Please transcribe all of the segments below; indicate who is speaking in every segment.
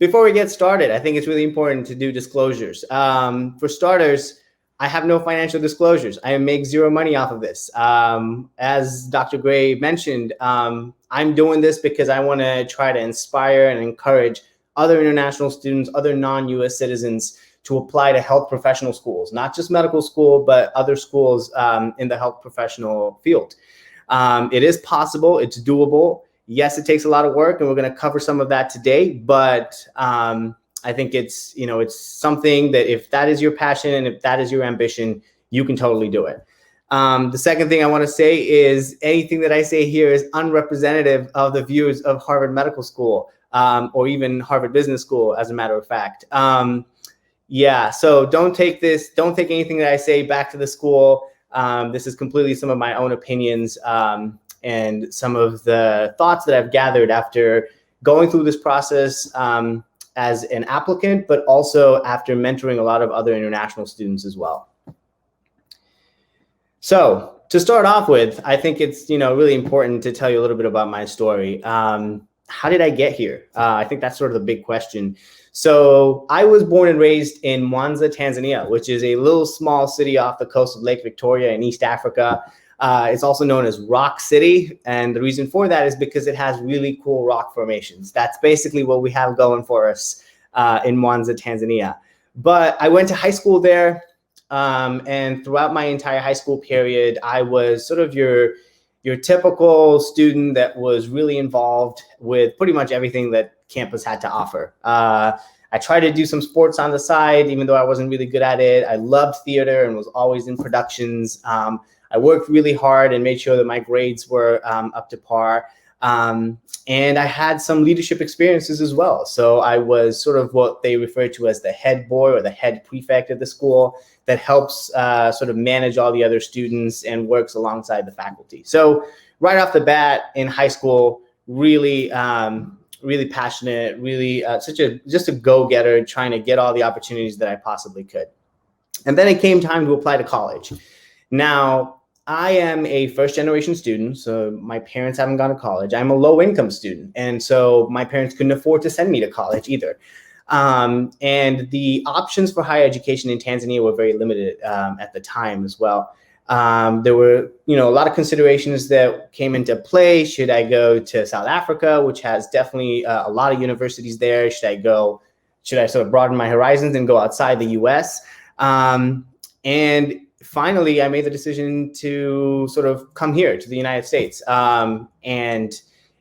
Speaker 1: before we get started, I think it's really important to do disclosures. For starters, I have no financial disclosures. I make zero money off of this. As Dr. Gray mentioned, I'm doing this because I want to try to inspire and encourage other international students, other non-US citizens to apply to health professional schools, not just medical school, but other schools in the health professional field. It is possible, it's doable. Yes, it takes a lot of work, and we're going to cover some of that today, but I think it's something that if that is your passion and if that is your ambition, you can totally do it. The second thing I want to say is anything that I say here is unrepresentative of the views of Harvard Medical School or even Harvard Business School, as a matter of fact. Yeah, so don't take anything that I say back to the school. This is completely some of my own opinions and some of the thoughts that I've gathered after going through this process as an applicant, but also after mentoring a lot of other international students as well. So to start off with, I think it's really important to tell you a little bit about my story. How did I get here? I think that's sort of the big question. So I was born and raised in Mwanza, Tanzania, which is a little small city off the coast of Lake Victoria in East Africa. It's also known as Rock City. And the reason for that is because it has really cool rock formations. That's basically what we have going for us in Mwanza, Tanzania. But I went to high school there. And throughout my entire high school period, I was sort of your typical student that was really involved with pretty much everything that campus had to offer. I tried to do some sports on the side, even though I wasn't really good at it. I loved theater and was always in productions. I worked really hard and made sure that my grades were up to par. And I had some leadership experiences as well. So I was sort of what they refer to as the head boy or the head prefect of the school that helps sort of manage all the other students and works alongside the faculty. So right off the bat in high school, really passionate, really just a go-getter, trying to get all the opportunities that I possibly could. And then it came time to apply to college. Now, I am a first-generation student, so my parents haven't gone to college. I'm a low-income student, and so my parents couldn't afford to send me to college either. And the options for higher education in Tanzania were very limited at the time as well. There were, a lot of considerations that came into play. Should I go to South Africa, which has definitely a lot of universities there? Should I sort of broaden my horizons and go outside the US? And finally, I made the decision to sort of come here to the United States. And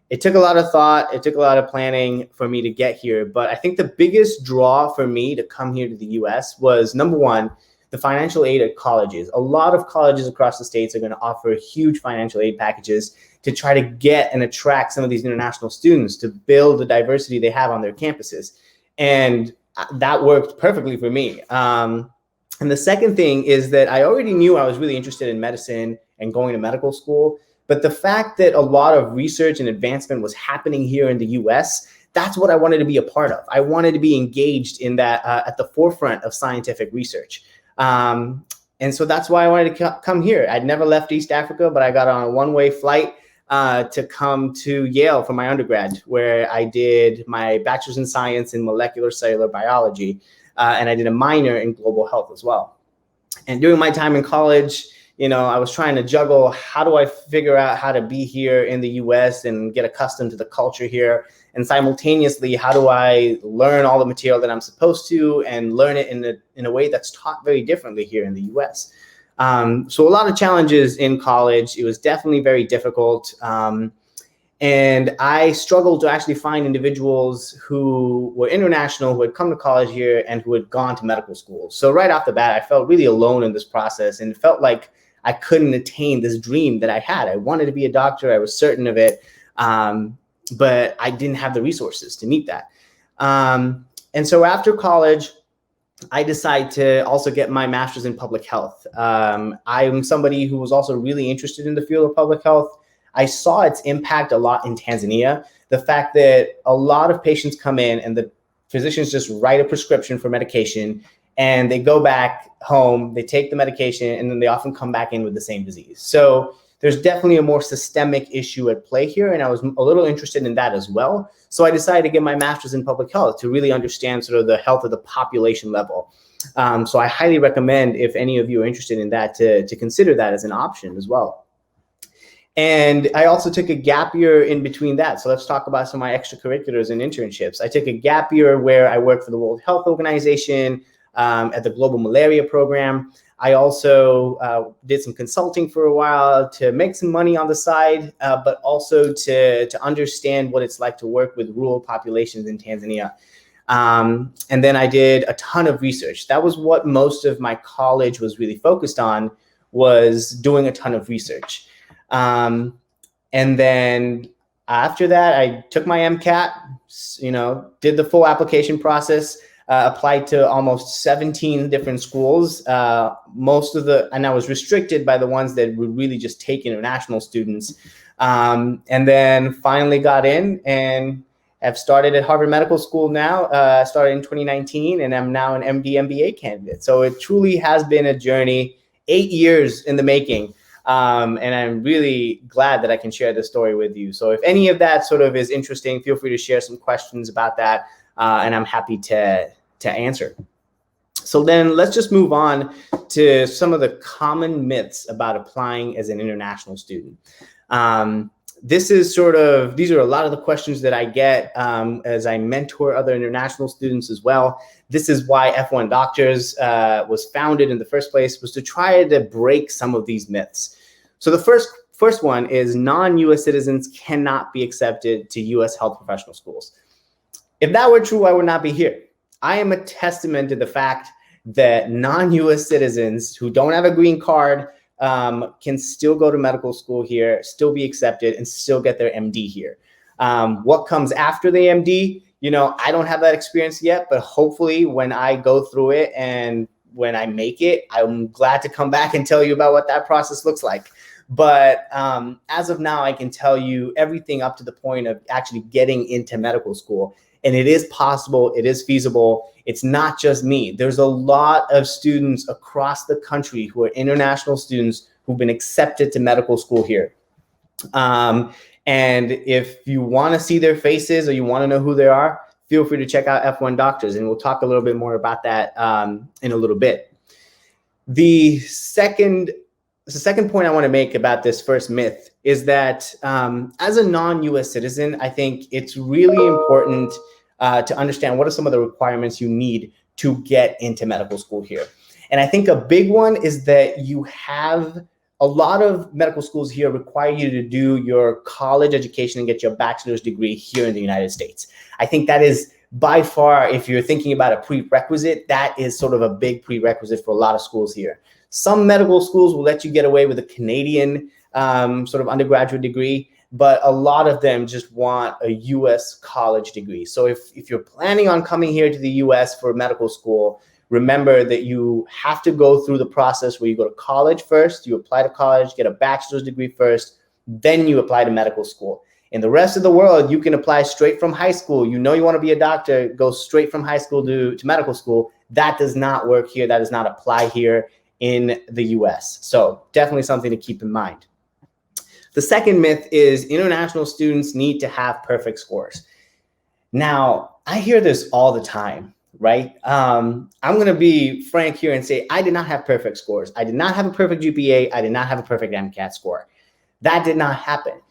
Speaker 1: it took a lot of thought. It took a lot of planning for me to get here. But I think the biggest draw for me to come here to the US was, number one, the financial aid at colleges. A lot of colleges across the states are going to offer huge financial aid packages to try to get and attract some of these international students to build the diversity they have on their campuses. And that worked perfectly for me. And the second thing is that I already knew I was really interested in medicine and going to medical school. But the fact that a lot of research and advancement was happening here in the US, that's what I wanted to be a part of. I wanted to be engaged in that at the forefront of scientific research. And so that's why I wanted to come here. I'd never left East Africa, but I got on a one-way flight to come to Yale for my undergrad, where I did my bachelor's in science in molecular cellular biology. And I did a minor in global health as well. And during my time in college, I was trying to juggle, how do I figure out how to be here in the US and get accustomed to the culture here? And simultaneously, how do I learn all the material that I'm supposed to and learn it in a way that's taught very differently here in the US? So a lot of challenges in college. It was definitely very difficult. And I struggled to actually find individuals who were international, who had come to college here and who had gone to medical school. So right off the bat, I felt really alone in this process and felt like I couldn't attain this dream that I had. I wanted to be a doctor. I was certain of it, but I didn't have the resources to meet that. And so after college, I decided to also get my master's in public health. I'm somebody who was also really interested in the field of public health. I saw its impact a lot in Tanzania. The fact that a lot of patients come in and the physicians just write a prescription for medication and they go back home, they take the medication, and then they often come back in with the same disease. So there's definitely a more systemic issue at play here, and I was a little interested in that as well. So I decided to get my master's in public health to really understand sort of the health of the population level. So I highly recommend, if any of you are interested in that, to consider that as an option as well. And I also took a gap year in between that. So let's talk about some of my extracurriculars and internships. I took a gap year where I worked for the World Health Organization at the Global Malaria Program. I also did some consulting for a while to make some money on the side, but also to understand what it's like to work with rural populations in Tanzania. And then I did a ton of research. That was what most of my college was really focused on, was doing a ton of research. And then after that, I took my MCAT, did the full application process, applied to almost 17 different schools. And I was restricted by the ones that would really just take international students. And then finally got in and have started at Harvard Medical School now, started in 2019, and I'm now an MD MBA candidate. So it truly has been a journey, 8 years in the making. And I'm really glad that I can share this story with you. So if any of that sort of is interesting, feel free to share some questions about that, and I'm happy to answer. So then let's just move on to some of the common myths about applying as an international student. These are a lot of the questions that I get as I mentor other international students as well. This is why F1 Doctors was founded in the first place, was to try to break some of these myths. So the first one is non-US citizens cannot be accepted to US health professional schools. If that were true, I would not be here. I am a testament to the fact that non-US citizens who don't have a green card can still go to medical school here, still be accepted, and still get their MD here. What comes after the MD, I don't have that experience yet, but hopefully when I go through it and when I make it, I'm glad to come back and tell you about what that process looks like. But as of now, I can tell you everything up to the point of actually getting into medical school. And it is possible, it is feasible. It's not just me. There's a lot of students across the country who are international students who've been accepted to medical school here. And if you want to see their faces or you want to know who they are, feel free to check out F1 Doctors, and we'll talk a little bit more about that in a little bit. The second point I want to make about this first myth is that as a non-US citizen, I think it's really important to understand what are some of the requirements you need to get into medical school here. And I think a big one is that a lot of medical schools here require you to do your college education and get your bachelor's degree here in the United States. I think that is by far, if you're thinking about a prerequisite, that is sort of a big prerequisite for a lot of schools here. Some medical schools will let you get away with a Canadian sort of undergraduate degree, but a lot of them just want a US college degree. So if you're planning on coming here to the US for medical school, remember that you have to go through the process where you go to college first, you apply to college, get a bachelor's degree first, then you apply to medical school. In the rest of the world, you can apply straight from high school. You want to be a doctor, go straight from high school to medical school. That does not work here. That does not apply here in the US. So definitely something to keep in mind. The second myth is international students need to have perfect scores. Now, I hear this all the time, right? I'm going to be frank here and say I did not have perfect scores. I did not have a perfect GPA. I did not have a perfect MCAT score. That did not happen.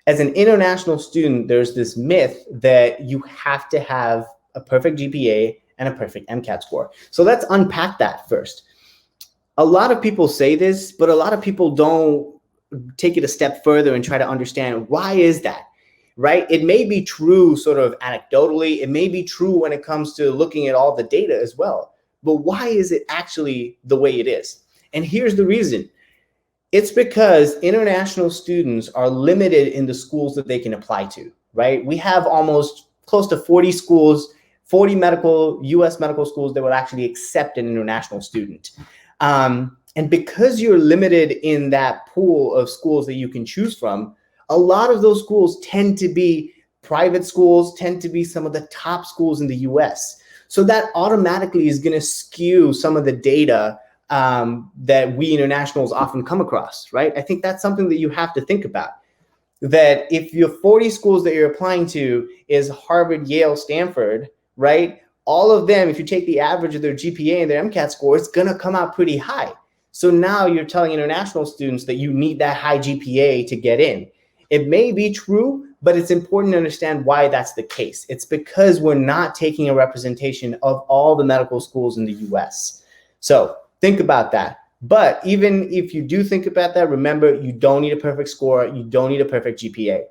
Speaker 1: As an international student, there's this myth that you have to have a perfect GPA and a perfect MCAT score. So let's unpack that first. A lot of people say this, but a lot of people don't take it a step further and try to understand why is that, right? It may be true sort of anecdotally. It may be true when it comes to looking at all the data as well. But why is it actually the way it is? And here's the reason. It's because international students are limited in the schools that they can apply to, right? We have almost close to 40 schools, 40 US medical schools that will actually accept an international student. And because you're limited in that pool of schools that you can choose from, a lot of those schools tend to be private schools, tend to be some of the top schools in the US. So that automatically is going to skew some of the data that we internationals often come across, right? I think that's something that you have to think about. that if your 40 schools that you're applying to is Harvard, Yale, Stanford, right? All of them, if you take the average of their GPA and their MCAT score, it's going to come out pretty high. So now you're telling international students that you need that high GPA to get in. It may be true, but it's important to understand why that's the case. It's because we're not taking a representation of all the medical schools in the US. So think about that. But even if you do think about that, remember, you don't need a perfect score. You don't need a perfect GPA.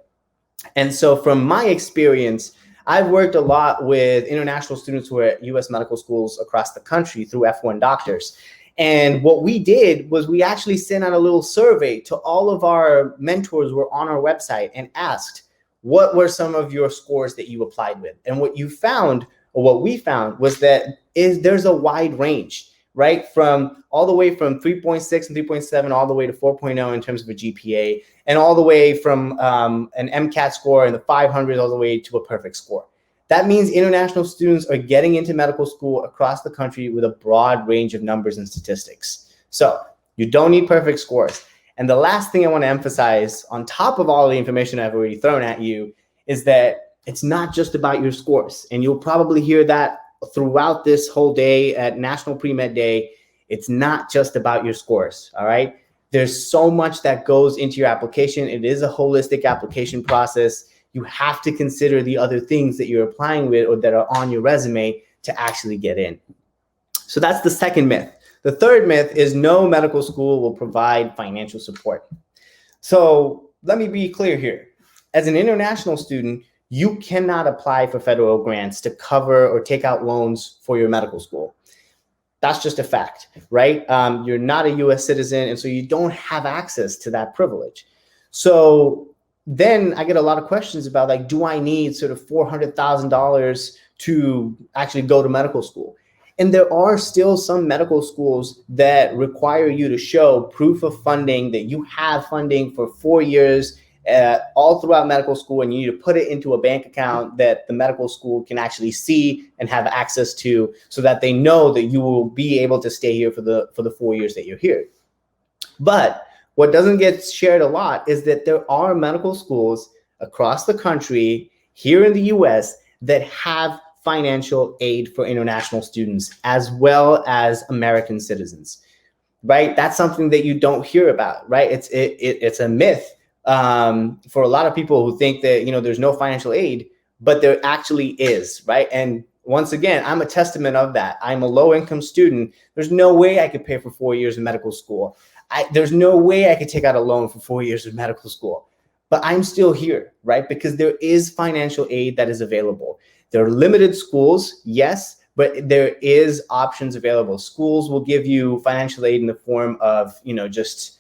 Speaker 1: And so from my experience, I've worked a lot with international students who are at US medical schools across the country through F1 doctors. And what we did was we actually sent out a little survey to all of our mentors who were on our website and asked, what were some of your scores that you applied with? And what you found, or what we found, was that there's a wide range, right? From all the way from 3.6 and 3.7 all the way to 4.0 in terms of a GPA, and all the way from an MCAT score in the 500s all the way to a perfect score. That means international students are getting into medical school across the country with a broad range of numbers and statistics. So you don't need perfect scores. And the last thing I want to emphasize, on top of all the information I've already thrown at you, is that it's not just about your scores. And you'll probably hear that throughout this whole day at National Pre-Med Day. It's not just about your scores, all right? There's so much that goes into your application. It is a holistic application process. You have to consider the other things that you're applying with or that are on your resume to actually get in. So that's the second myth. The third myth is no medical school will provide financial support. So let me be clear here. As an international student, you cannot apply for federal grants to cover or take out loans for your medical school. That's just a fact, right? You're not a US citizen, and so you don't have access to that privilege. So then I get a lot of questions about, like, do I need sort of $400,000 to actually go to medical school? And there are still some medical schools that require you to show proof of funding, that you have funding for 4 years all throughout medical school, and you need to put it into a bank account that the medical school can actually see and have access to, so that they know that you will be able to stay here for the 4 years that you're here. But what doesn't get shared a lot is that there are medical schools across the country here in the US that have financial aid for international students as well as American citizens, right? That's something that you don't hear about, right? It's a myth for a lot of people who think that, there's no financial aid, but there actually is, right? And once again, I'm a testament of that. I'm a low-income student. There's no way I could pay for 4 years of medical school. There's no way I could take out a loan for 4 years of medical school, but I'm still here, right? Because there is financial aid that is available. There are limited schools, yes, but there is options available. Schools will give you financial aid in the form of, just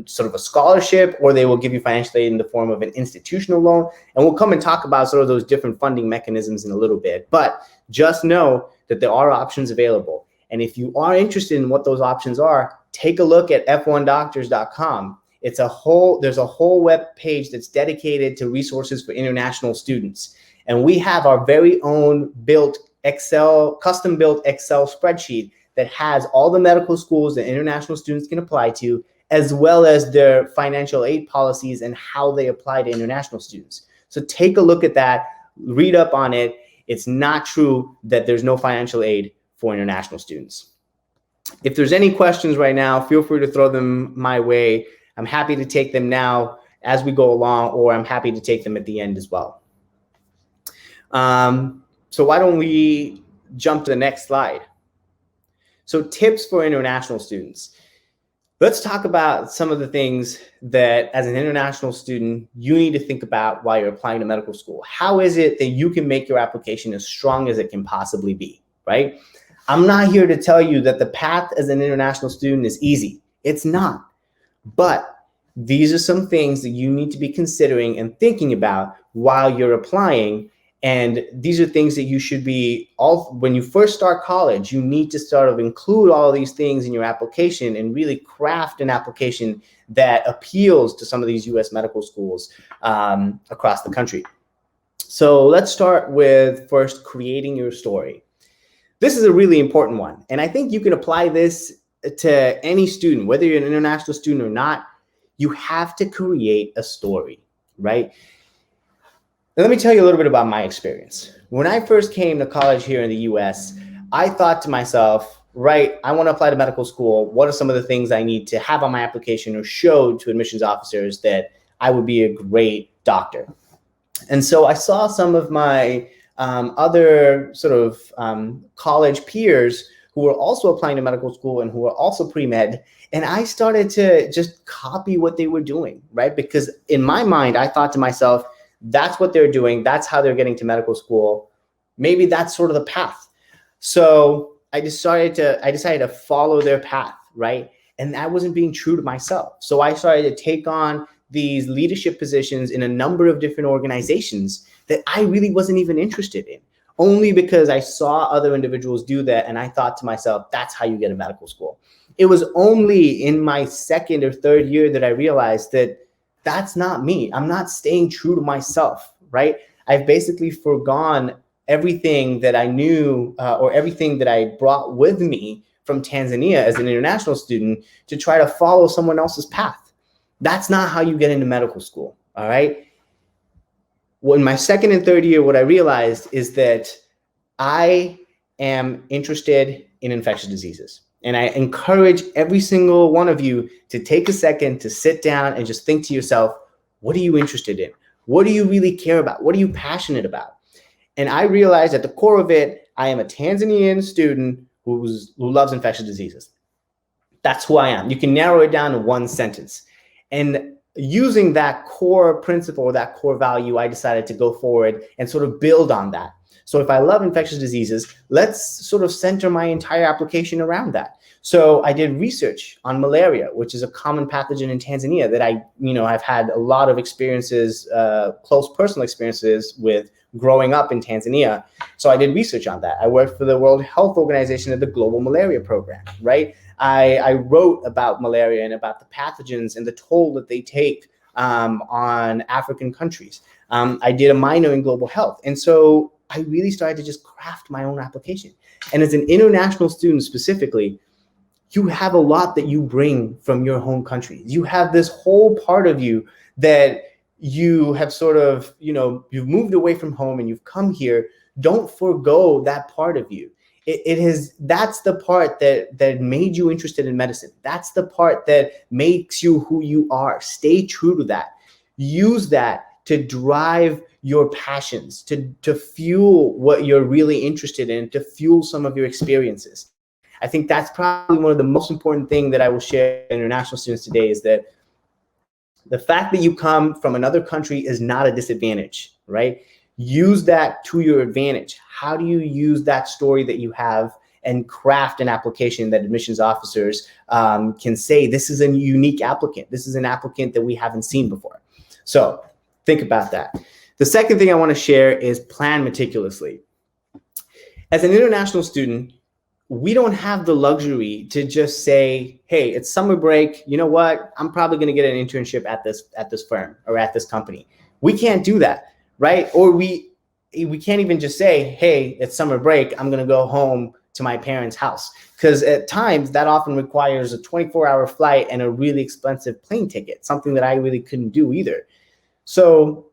Speaker 1: sort of a scholarship, or they will give you financial aid in the form of an institutional loan. And we'll come and talk about sort of those different funding mechanisms in a little bit, but just know that there are options available. And if you are interested in what those options are, take a look at f1doctors.com. There's a whole web page that's dedicated to resources for international students. And we have our very own custom-built Excel spreadsheet that has all the medical schools that international students can apply to, as well as their financial aid policies and how they apply to international students. So take a look at that, read up on it. It's not true that there's no financial aid for international students. If there's any questions right now, feel free to throw them my way. I'm happy to take them now as we go along, or I'm happy to take them at the end as well. So why don't we jump to the next slide? So tips for international students. Let's talk about some of the things that, as an international student, you need to think about while you're applying to medical school. How is it that you can make your application as strong as it can possibly be, right? I'm not here to tell you that the path as an international student is easy. It's not. But these are some things that you need to be considering and thinking about while you're applying. And these are things that you should be, when you first start college, you need to sort of include all of these things in your application and really craft an application that appeals to some of these US medical schools across the country. So let's start with first creating your story. This is a really important one. And I think you can apply this to any student, whether you're an international student or not. You have to create a story, right? Let me tell you a little bit about my experience. When I first came to college here in the US, I thought to myself, right, I want to apply to medical school. What are some of the things I need to have on my application or show to admissions officers that I would be a great doctor? And so I saw some of my other sort of college peers who were also applying to medical school and who were also pre-med. And I started to just copy what they were doing, right? Because in my mind, I thought to myself, that's what they're doing. That's how they're getting to medical school. Maybe that's sort of the path. So I decided to follow their path, right? And I wasn't being true to myself. So I started to take on these leadership positions in a number of different organizations that I really wasn't even interested in, only because I saw other individuals do that. And I thought to myself, that's how you get to medical school. It was only in my second or third year that I realized that that's not me. I'm not staying true to myself, right? I've basically forgone everything that I knew or everything that I brought with me from Tanzania as an international student to try to follow someone else's path. That's not how you get into medical school, all right? Well, in my second and third year, what I realized is that I am interested in infectious diseases. And I encourage every single one of you to take a second to sit down and just think to yourself, what are you interested in? What do you really care about? What are you passionate about? And I realized at the core of it, I am a Tanzanian student who loves infectious diseases. That's who I am. You can narrow it down to one sentence. And using that core principle, that core value, I decided to go forward and sort of build on that. So if I love infectious diseases, let's sort of center my entire application around that. So I did research on malaria, which is a common pathogen in Tanzania that I've had a lot of experiences, close personal experiences with growing up in Tanzania. So I did research on that. I worked for the World Health Organization at the Global Malaria Program, right? I wrote about malaria and about the pathogens and the toll that they take on African countries. I did a minor in global health. And so I really started to just craft my own application. And as an international student specifically, you have a lot that you bring from your home country. You have this whole part of you that you have sort of, you've moved away from home and you've come here. Don't forego that part of you. That's the part that made you interested in medicine. That's the part that makes you who you are. Stay true to that. Use that to drive your passions, to fuel what you're really interested in, to fuel some of your experiences. I think that's probably one of the most important things that I will share with international students today is that the fact that you come from another country is not a disadvantage, right? Use that to your advantage. How do you use that story that you have and craft an application that admissions officers can say, this is a unique applicant. This is an applicant that we haven't seen before. So think about that. The second thing I want to share is plan meticulously. As an international student, we don't have the luxury to just say, hey, it's summer break. You know what? I'm probably going to get an internship at this firm or at this company. We can't do that, right? Or we can't even just say, hey, it's summer break. I'm going to go home to my parents' house. Because at times that often requires a 24-hour flight and a really expensive plane ticket, something that I really couldn't do either. So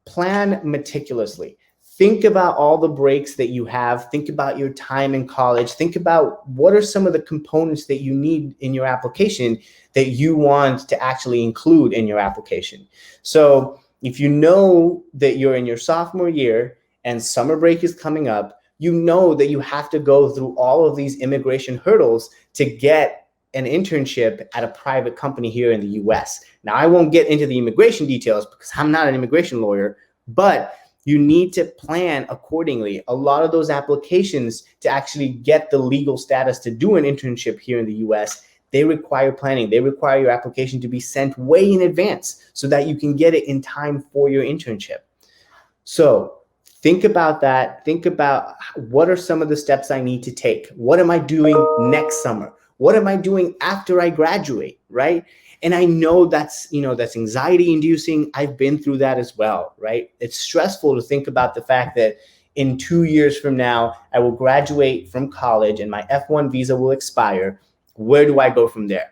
Speaker 1: plan meticulously. Think about all the breaks that you have. Think about your time in college. Think about what are some of the components that you need in your application that you want to actually include in your application. So if you know that you're in your sophomore year and summer break is coming up, you know that you have to go through all of these immigration hurdles to get an internship at a private company here in the US. Now, I won't get into the immigration details because I'm not an immigration lawyer, but you need to plan accordingly. A lot of those applications to actually get the legal status to do an internship here in the US, they require planning. They require your application to be sent way in advance so that you can get it in time for your internship. So think about that. Think about what are some of the steps I need to take? What am I doing next summer? What am I doing after I graduate, right? And I know that's anxiety inducing. I've been through that as well, right? It's stressful to think about the fact that in 2 years from now, I will graduate from college and my F1 visa will expire. Where do I go from there?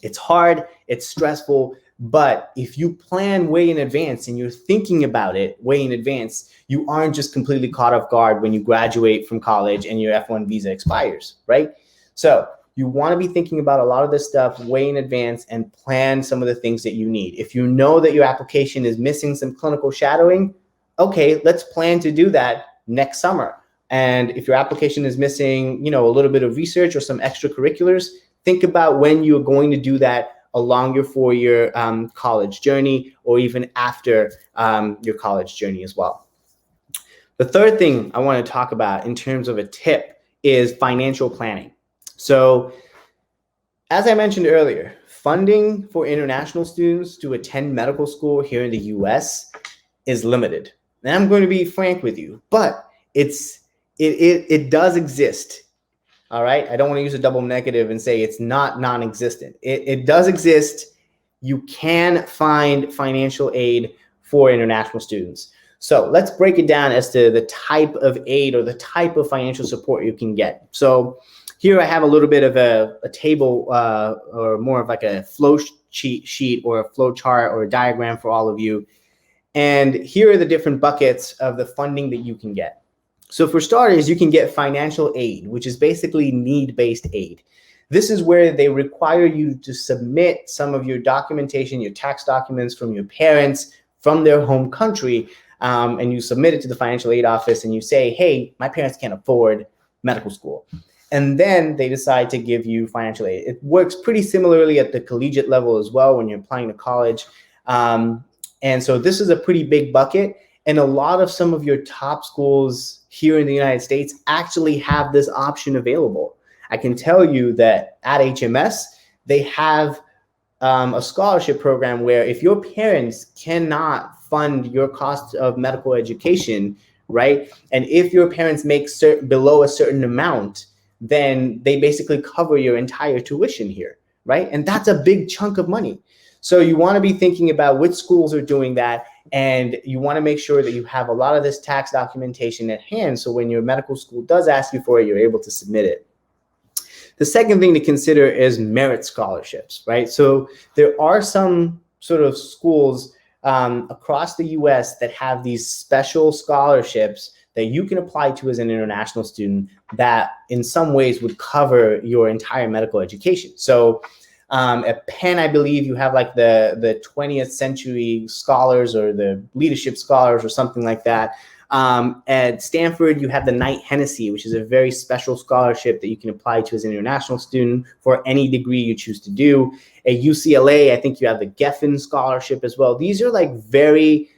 Speaker 1: It's hard. it's stressful. But if you plan way in advance and you're thinking about it way in advance, you aren't just completely caught off guard when you graduate from college and your F1 visa expires, right? So you want to be thinking about a lot of this stuff way in advance and plan some of the things that you need. If you know that your application is missing some clinical shadowing, okay, let's plan to do that next summer. And if your application is missing, a little bit of research or some extracurriculars, think about when you're going to do that along your 4-year college journey, or even after your college journey as well. The third thing I want to talk about in terms of a tip is financial planning. So as I mentioned earlier, funding for international students to attend medical school here in the US is limited. And I'm going to be frank with you, but it does exist. All right. I don't want to use a double negative and say it's not non-existent. It does exist. You can find financial aid for international students. So let's break it down as to the type of aid or the type of financial support you can get. So here I have a little bit of a table or more of like a flow sheet or a flow chart or a diagram for all of you. And here are the different buckets of the funding that you can get. So for starters, you can get financial aid, which is basically need-based aid. This is where they require you to submit some of your documentation, your tax documents from your parents, from their home country, and you submit it to the financial aid office and you say, hey, my parents can't afford medical school. And then they decide to give you financial aid. It works pretty similarly at the collegiate level as well when you're applying to college. And so this is a pretty big bucket. And a lot of some of your top schools here in the United States actually have this option available. I can tell you that at HMS, they have a scholarship program where if your parents cannot fund your cost of medical education, right? And if your parents make below a certain amount, then they basically cover your entire tuition here, right? And that's a big chunk of money. So you want to be thinking about which schools are doing that, and you want to make sure that you have a lot of this tax documentation at hand, so when your medical school does ask you for it, you're able to submit it. The second thing to consider is merit scholarships, right? So there are some sort of schools across the US that have these special scholarships that you can apply to as an international student that in some ways would cover your entire medical education. So at Penn, I believe you have like the 20th century scholars or the leadership scholars or something like that. At Stanford, you have the Knight Hennessy, which is a very special scholarship that you can apply to as an international student for any degree you choose to do. At UCLA, I think you have the Geffen Scholarship as well. These are like very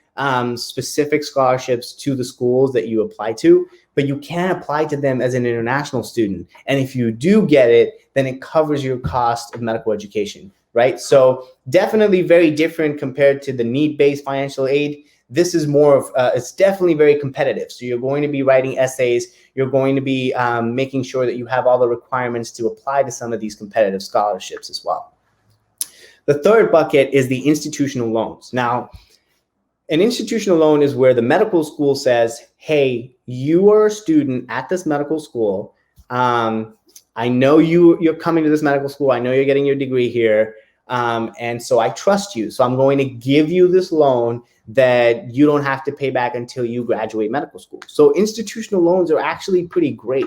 Speaker 1: specific scholarships to the schools that you apply to, but you can apply to them as an international student. And if you do get it, then it covers your cost of medical education, right? So definitely very different compared to the need-based financial aid. This is more of, it's definitely very competitive. So you're going to be writing essays. You're going to be making sure that you have all the requirements to apply to some of these competitive scholarships as well. The third bucket is the institutional loans. Now, an institutional loan is where the medical school says, hey, you are a student at this medical school. I know you're coming to this medical school. I know you're getting your degree here. And so I trust you. So I'm going to give you this loan that you don't have to pay back until you graduate medical school. So institutional loans are actually pretty great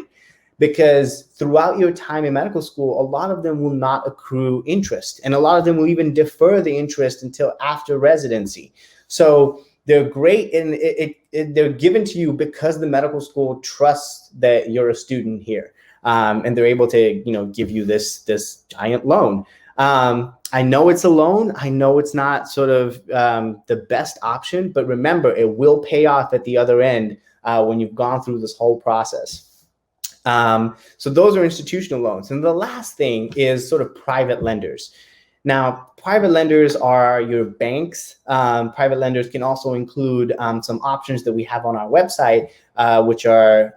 Speaker 1: because throughout your time in medical school, a lot of them will not accrue interest. And a lot of them will even defer the interest until after residency. So they're great, and they're given to you because the medical school trusts that you're a student here, and they're able to, give you this giant loan. I know it's a loan. I know it's not sort of the best option, but remember, it will pay off at the other end when you've gone through this whole process. So those are institutional loans, and the last thing is sort of private lenders. Now, private lenders are your banks. Private lenders can also include some options that we have on our website, which are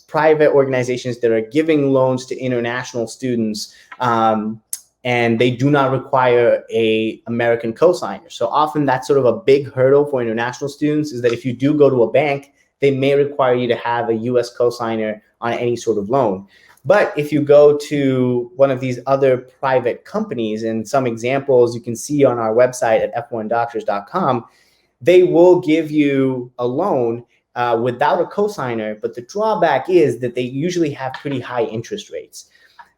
Speaker 1: private organizations that are giving loans to international students, and they do not require an American cosigner. So often that's sort of a big hurdle for international students, is that if you do go to a bank, they may require you to have a US cosigner on any sort of loan. But if you go to one of these other private companies, and some examples you can see on our website at f1doctors.com, they will give you a loan without a cosigner, but the drawback is that they usually have pretty high interest rates.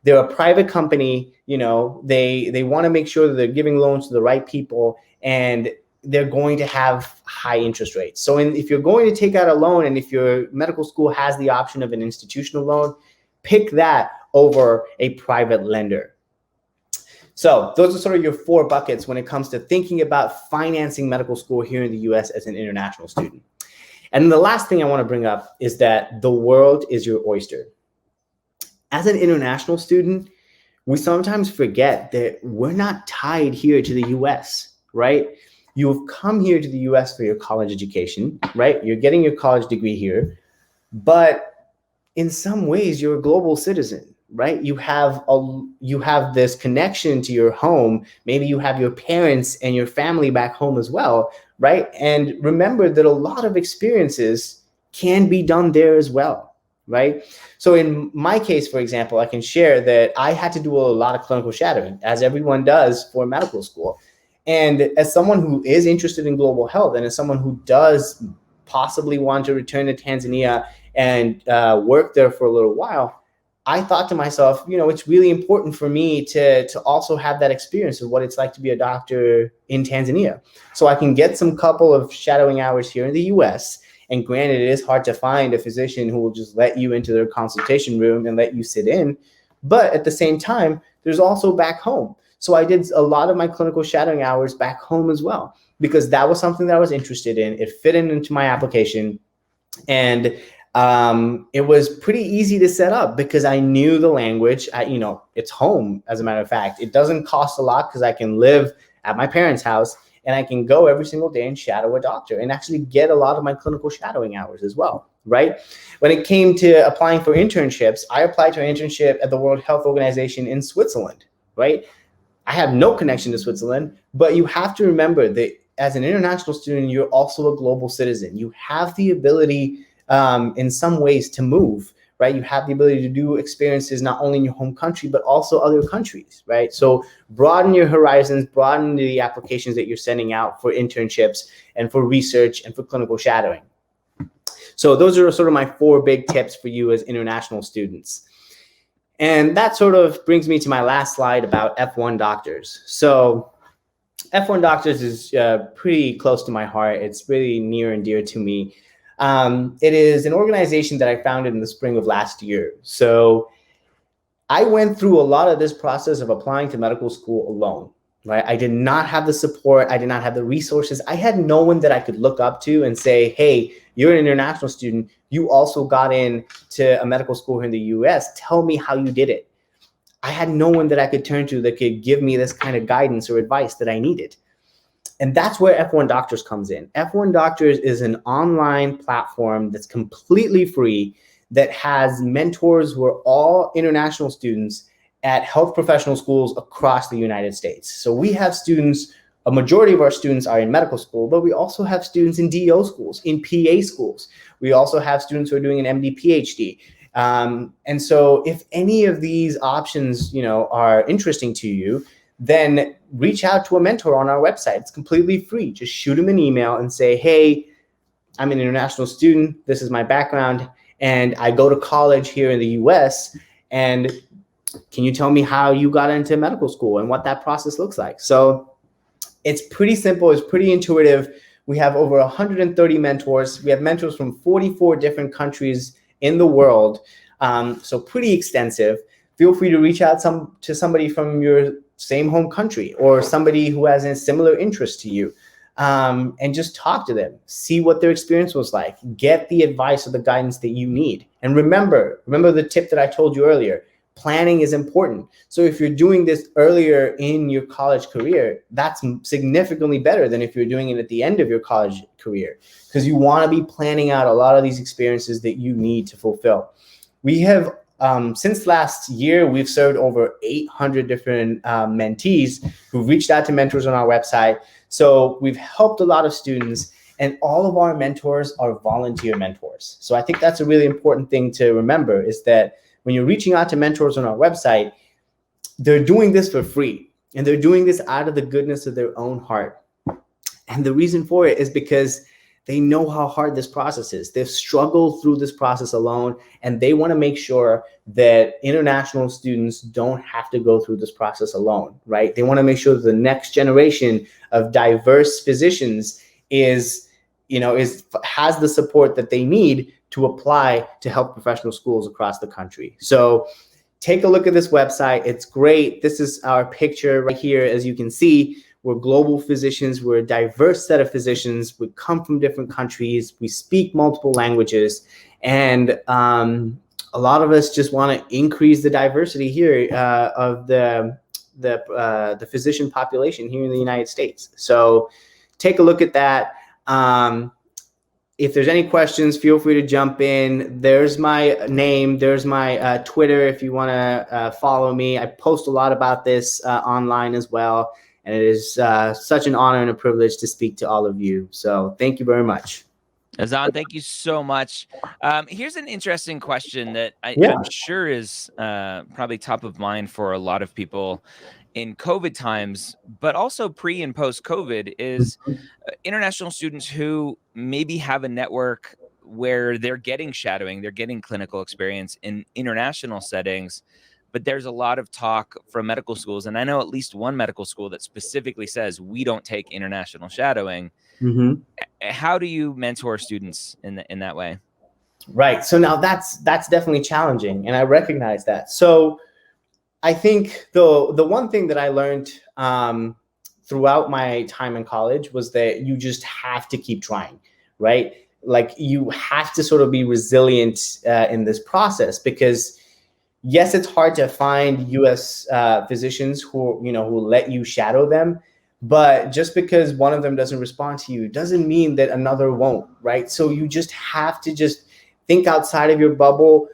Speaker 1: They're a private company, they want to make sure that they're giving loans to the right people, and they're going to have high interest rates. So if you're going to take out a loan, and if your medical school has the option of an institutional loan, pick that over a private lender. So those are sort of your 4 buckets when it comes to thinking about financing medical school here in the US as an international student. And the last thing I want to bring up is that the world is your oyster. As an international student, we sometimes forget that we're not tied here to the US, right? You've come here to the US for your college education, right? You're getting your college degree here, but in some ways you're a global citizen, right? You have this connection to your home. Maybe you have your parents and your family back home as well, right? And remember that a lot of experiences can be done there as well, right? So in my case, for example, I can share that I had to do a lot of clinical shadowing, as everyone does for medical school. And as someone who is interested in global health, and as someone who does possibly want to return to Tanzania and work there for a little while, I thought to myself, it's really important for me to also have that experience of what it's like to be a doctor in Tanzania. So I can get some couple of shadowing hours here in the US. And granted, it is hard to find a physician who will just let you into their consultation room and let you sit in. But at the same time, there's also back home. So I did a lot of my clinical shadowing hours back home as well, because that was something that I was interested in. It fit into my application. And it was pretty easy to set up because I knew the language. It's home, as a matter of fact. It doesn't cost a lot because I can live at my parents' house and I can go every single day and shadow a doctor and actually get a lot of my clinical shadowing hours as well, right? When it came to applying for internships, I applied to an internship at the World Health Organization in Switzerland, right? I have no connection to Switzerland, but you have to remember that as an international student, you're also a global citizen. You have the ability in some ways to move, right? You have the ability to do experiences not only in your home country, but also other countries, right? So broaden your horizons, broaden the applications that you're sending out for internships and for research and for clinical shadowing. So those are sort of my 4 big tips for you as international students. And that sort of brings me to my last slide about F1 Doctors. So F1 Doctors is pretty close to my heart. It's really near and dear to me. It is an organization that I founded in the spring of last year. So I went through a lot of this process of applying to medical school alone, right? I did not have the support. I did not have the resources. I had no one that I could look up to and say, hey, you're an international student. You also got into a medical school here in the US. Tell me how you did it. I had no one that I could turn to that could give me this kind of guidance or advice that I needed. And that's where F1 Doctors comes in. F1 Doctors is an online platform that's completely free, that has mentors who are all international students at health professional schools across the United States. So we have students, a majority of our students are in medical school, but we also have students in DO schools, in PA schools. We also have students who are doing an MD, PhD. And so if any of these options, are interesting to you, then reach out to a mentor on our website. It's completely free. Just shoot them an email and say, hey, I'm an international student. This is my background. And I go to college here in the US. And can you tell me how you got into medical school and what that process looks like? So it's pretty simple. It's pretty intuitive. We have over 130 mentors. We have mentors from 44 different countries in the world. So pretty extensive. Feel free to reach out to somebody from your same home country or somebody who has a similar interest to you, and just talk to them, see what their experience was like, get the advice or the guidance that you need. And remember the tip that I told you earlier, planning is important. So if you're doing this earlier in your college career, that's significantly better than if you're doing it at the end of your college career, because you want to be planning out a lot of these experiences that you need to fulfill. We have since last year, we've served over 800 different mentees who've reached out to mentors on our website. So we've helped a lot of students, and all of our mentors are volunteer mentors. So I think that's a really important thing to remember, is that when you're reaching out to mentors on our website, they're doing this for free, and they're doing this out of the goodness of their own heart. And the reason for it is because they know how hard this process is. They've struggled through this process alone, and they want to make sure that international students don't have to go through this process alone, right? They want to make sure that the next generation of diverse physicians has the support that they need to apply to health professional schools across the country. So take a look at this website. It's great. This is our picture right here. As you can see, we're global physicians. We're a diverse set of physicians. We come from different countries. We speak multiple languages. And a lot of us just want to increase the diversity here of the physician population here in the United States. So take a look at that. If there's any questions, feel free to jump in. There's my name. There's my Twitter if you want to follow me. I post a lot about this online as well. And it is such an honor and a privilege to speak to all of you. So thank you very much.
Speaker 2: Azan, thank you so much. Here's an interesting question that I'm sure is probably top of mind for a lot of people in COVID times, but also pre and post COVID, is international students who maybe have a network where they're getting shadowing, they're getting clinical experience in international settings. But there's a lot of talk from medical schools, and I know at least one medical school that specifically says we don't take international shadowing. How do you mentor students in that way?
Speaker 1: Right. So now that's definitely challenging, and I recognize that. So I think the one thing that I learned throughout my time in college was that you just have to keep trying, right? Like you have to sort of be resilient in this process, because yes, it's hard to find U.S. physicians who let you shadow them, but just because one of them doesn't respond to you doesn't mean that another won't, right? So you just have to just think outside of your bubble,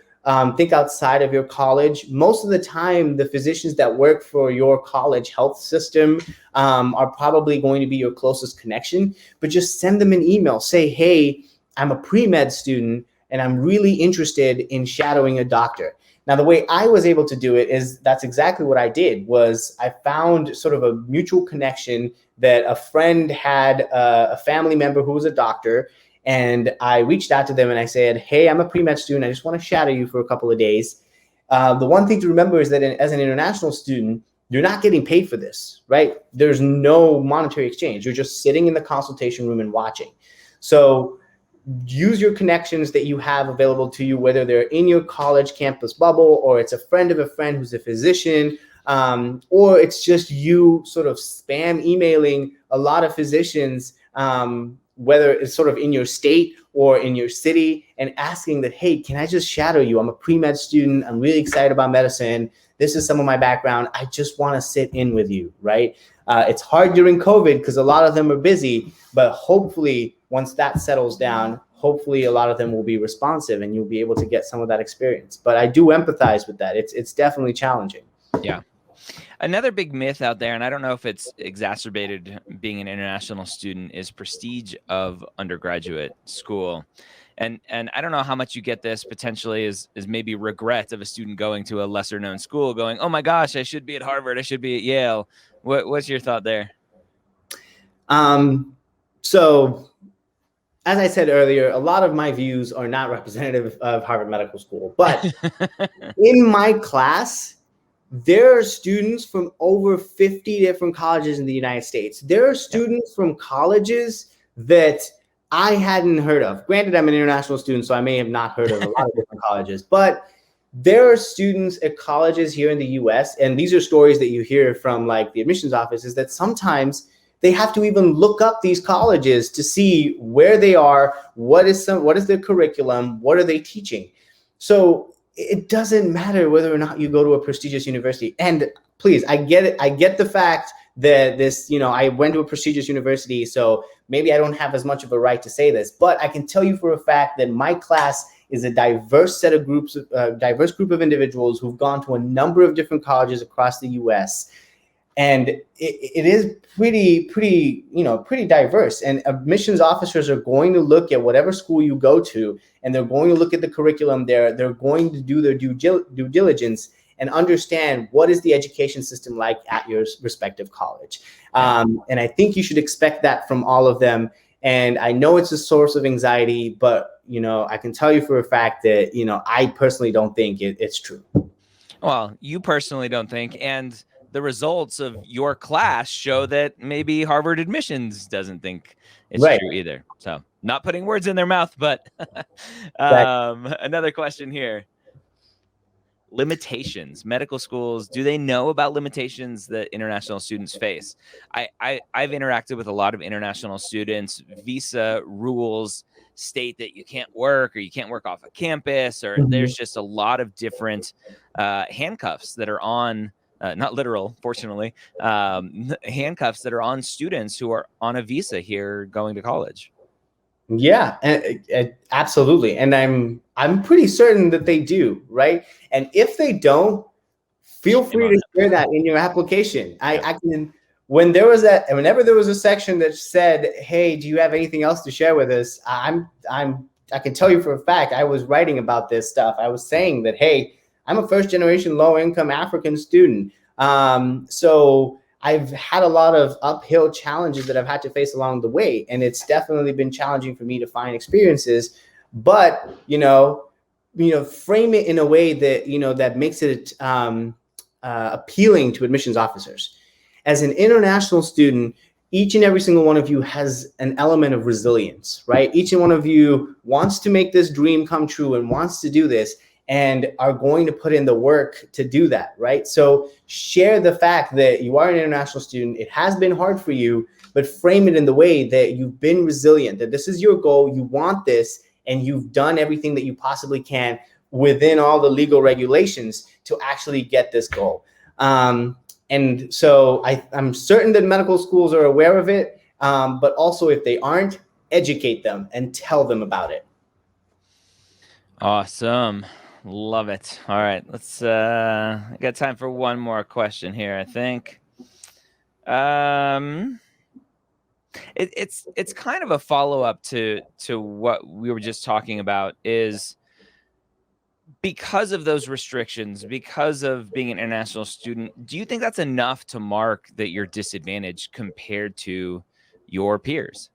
Speaker 1: think outside of your college. Most of the time, the physicians that work for your college health system are probably going to be your closest connection, but just send them an email. Say, hey, I'm a pre-med student and I'm really interested in shadowing a doctor. Now, the way I was able to do it is that's exactly what I did. Was I found sort of a mutual connection that a friend had a family member who was a doctor, and I reached out to them and I said, hey, I'm a pre-med student. I just want to shadow you for a couple of days. The one thing to remember is that as an international student, you're not getting paid for this, right? There's no monetary exchange. You're just sitting in the consultation room and watching. So use your connections that you have available to you, whether they're in your college campus bubble, or it's a friend of a friend who's a physician, or it's just you sort of spam emailing a lot of physicians, whether it's sort of in your state or in your city, and asking that, hey, can I just shadow you? I'm a pre-med student. I'm really excited about medicine. This is some of my background. I just want to sit in with you, right? It's hard during COVID because a lot of them are busy, but hopefully once that settles down, hopefully a lot of them will be responsive and you'll be able to get some of that experience. But I do empathize with that. It's definitely challenging.
Speaker 2: Yeah. Another big myth out there, and I don't know if it's exacerbated being an international student, is prestige of undergraduate school. And I don't know how much you get this potentially is maybe regret of a student going to a lesser known school going, oh my gosh, I should be at Harvard. I should be at Yale. What's your thought there?
Speaker 1: So as I said earlier, a lot of my views are not representative of Harvard Medical School, but in my class, there are students from over 50 different colleges in the United States. There are students from colleges that I hadn't heard of. Granted, I'm an international student, so I may have not heard of a lot of different colleges, but there are students at colleges here in the US, and these are stories that you hear from like the admissions office, is that sometimes they have to even look up these colleges to see where they are, what is their curriculum, what are they teaching. So it doesn't matter whether or not you go to a prestigious university. And please, I get it. I get the fact that this, I went to a prestigious university, so maybe I don't have as much of a right to say this, but I can tell you for a fact that my class is a diverse set of groups, diverse group of individuals who've gone to a number of different colleges across the US. And it is pretty diverse. And admissions officers are going to look at whatever school you go to, and they're going to look at the curriculum there. They're going to do their due diligence and understand what is the education system like at your respective college. And I think you should expect that from all of them. And I know it's a source of anxiety, but, I can tell you for a fact that, I personally don't think it's true.
Speaker 2: Well, you personally don't think, and the results of your class show that maybe Harvard admissions doesn't think it's true either. So not putting words in their mouth, but another question here. Limitations. Medical schools, do they know about limitations that international students face? I've interacted with a lot of international students. Visa rules state that you can't work, or you can't work off a campus, or there's just a lot of different handcuffs that are on, not literal, fortunately, handcuffs that are on students who are on a visa here going to college.
Speaker 1: Yeah, absolutely. And I'm pretty certain that they do, right? And if they don't, feel free to share that in your application. I can, whenever there was a section that said, hey, do you have anything else to share with us? I can tell you for a fact, I was writing about this stuff. I was saying that, hey, I'm a first generation low income African student. So I've had a lot of uphill challenges that I've had to face along the way. And it's definitely been challenging for me to find experiences, but, frame it in a way that, that makes it appealing to admissions officers. As an international student, each and every single one of you has an element of resilience, right? Each and one of you wants to make this dream come true and wants to do this, and are going to put in the work to do that, right? So share the fact that you are an international student. It has been hard for you, but frame it in the way that you've been resilient, that this is your goal, you want this, and you've done everything that you possibly can within all the legal regulations to actually get this goal. And so I'm certain that medical schools are aware of it, but also if they aren't, educate them and tell them about it.
Speaker 2: Awesome. Love it. All right, let's I got time for one more question here, I think. It's kind of a follow-up to what we were just talking about. Is because of those restrictions, because of being an international student, do you think that's enough to mark that you're disadvantaged compared to your peers?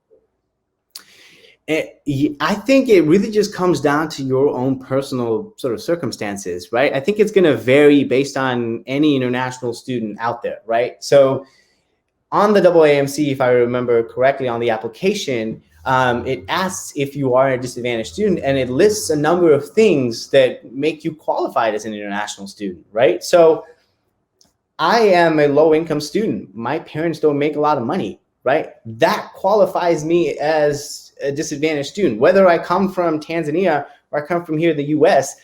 Speaker 1: I think it really just comes down to your own personal sort of circumstances, right? I think it's going to vary based on any international student out there, right? So on the AAMC, if I remember correctly, on the application, it asks if you are a disadvantaged student, and it lists a number of things that make you qualified as an international student, right? So I am a low-income student. My parents don't make a lot of money, right? That qualifies me as a disadvantaged student. Whether I come from Tanzania or I come from here in the US,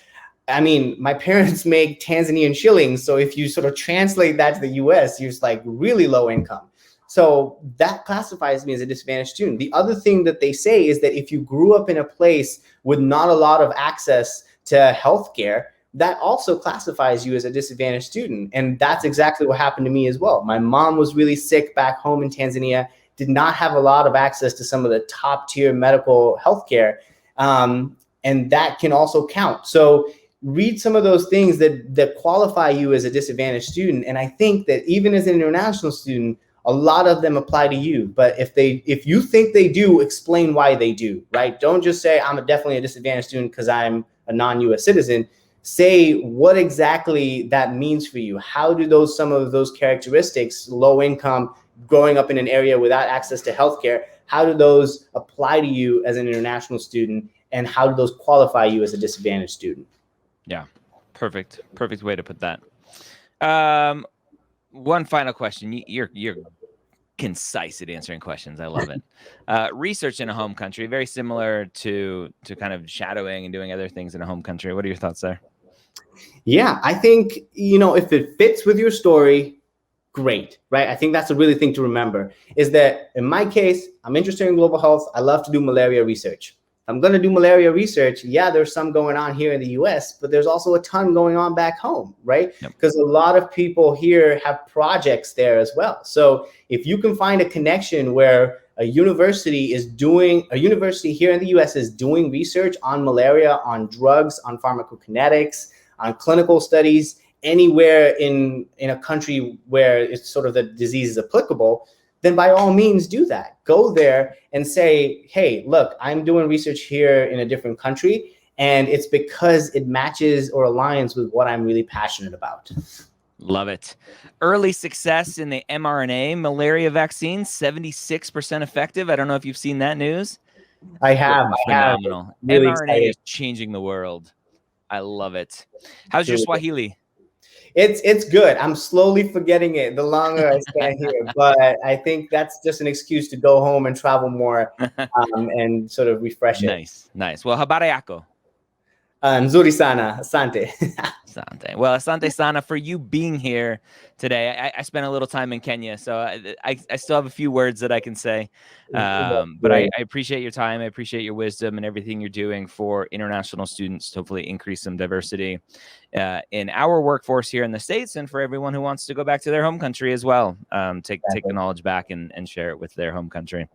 Speaker 1: I mean, my parents make Tanzanian shillings. So if you sort of translate that to the US, you're just like really low income. So that classifies me as a disadvantaged student. The other thing that they say is that if you grew up in a place with not a lot of access to healthcare, that also classifies you as a disadvantaged student. And that's exactly what happened to me as well. My mom was really sick back home in Tanzania, did not have a lot of access to some of the top tier medical healthcare. And that can also count. So read some of those things that qualify you as a disadvantaged student. And I think that even as an international student, a lot of them apply to you. But if you think they do, explain why they do, right? Don't just say, I'm definitely a disadvantaged student because I'm a non-US citizen. Say what exactly that means for you. How do some of those characteristics, low income, growing up in an area without access to healthcare, how do those apply to you as an international student, and how do those qualify you as a disadvantaged student?
Speaker 2: Yeah, perfect way to put that. One final question. You're concise at answering questions. I love it. Research in a home country, very similar to kind of shadowing and doing other things in a home country. What are your thoughts there?
Speaker 1: Yeah, I think, if it fits with your story, great, right? I think that's a really thing to remember, is that in my case, I'm interested in global health. I love to do malaria research. If I'm going to do malaria research. Yeah, there's some going on here in the US, but there's also a ton going on back home, right? Because a lot of people here have projects there as well. So if you can find a connection where a university here in the US is doing research on malaria, on drugs, on pharmacokinetics, on clinical studies, anywhere in a country where it's sort of the disease is applicable, then by all means do that. Go there and say, hey, look, I'm doing research here in a different country, and it's because it matches or aligns with what I'm really passionate about.
Speaker 2: Love it. Early success in the mRNA malaria vaccine, 76% effective. I don't know if you've seen that news.
Speaker 1: I have.
Speaker 2: Phenomenal.
Speaker 1: Really
Speaker 2: mRNA
Speaker 1: exciting.
Speaker 2: is changing the world. I love it. How's your Swahili?
Speaker 1: It's good. I'm slowly forgetting it the longer I spend here, but I think that's just an excuse to go home and travel more and sort of refresh it.
Speaker 2: Nice. Well, habari yako?
Speaker 1: Nzuri sana, asante.
Speaker 2: Asante. Well, asante sana for you being here today. I spent a little time in Kenya, so I still have a few words that I can say. But I appreciate your time. I appreciate your wisdom and everything you're doing for international students to hopefully increase some diversity in our workforce here in the States, and for everyone who wants to go back to their home country as well. Take the knowledge back and share it with their home country.